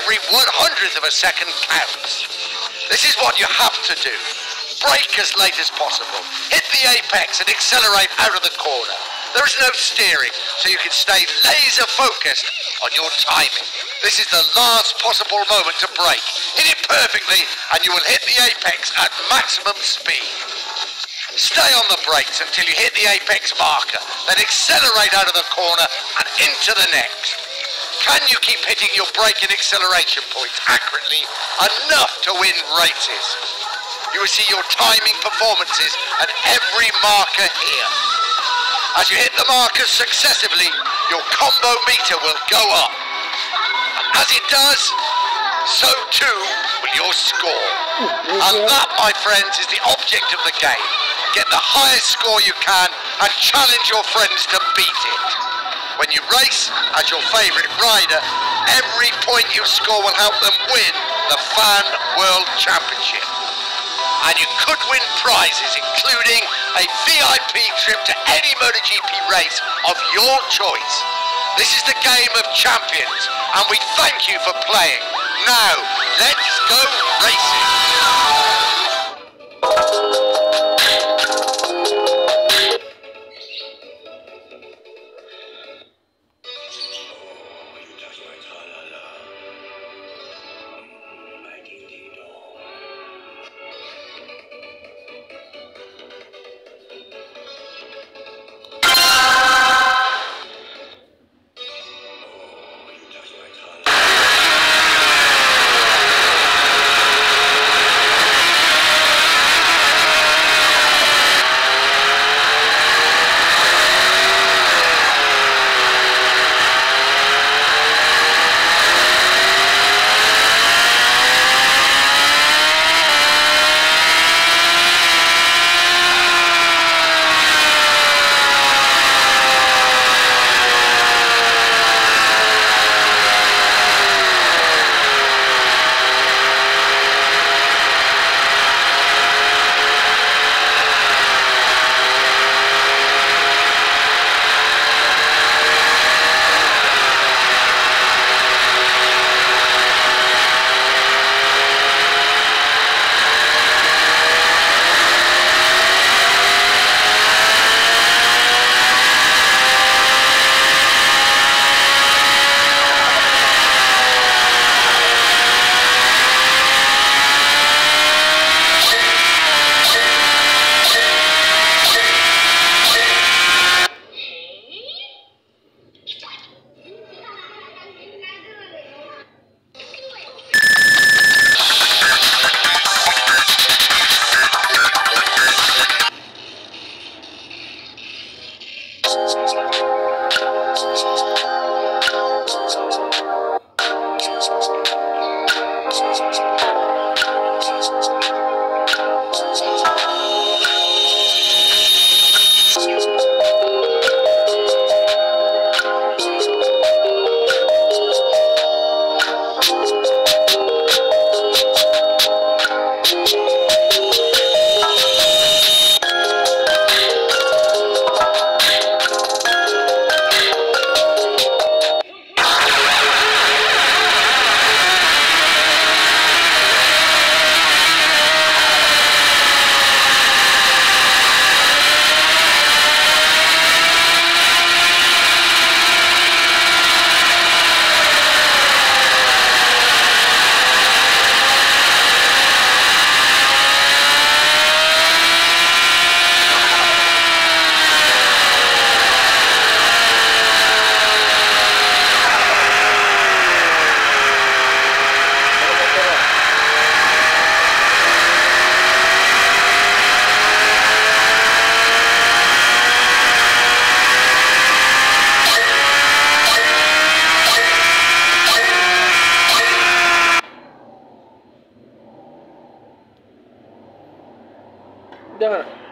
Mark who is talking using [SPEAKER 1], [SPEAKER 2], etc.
[SPEAKER 1] Every 100th of a second counts. This is what you have to do. Brake as late as possible. Hit the apex and accelerate out of the corner. There is no steering, so you can stay laser focused on your timing. This is the last possible moment to brake. Hit it perfectly and you will hit the apex at maximum speed. Stay on the brakes until you hit the apex marker, then accelerate out of the corner and into the next. Can you keep hitting your brake and acceleration points accurately enough to win races? You will see your timing performances at every marker here. As you hit the markers successively, your combo meter will go up. And as it does, so too will your score. And that, my friends, is the object of the game. Get the highest score you can and challenge your friends to beat it. When you race as your favourite rider, every point you score will help them win the Fan World Championship. And you could win prizes, including a VIP trip to any MotoGP race of your choice. This is the game of champions, and we thank you for playing. Now, let's go racing.
[SPEAKER 2] Udah nggak?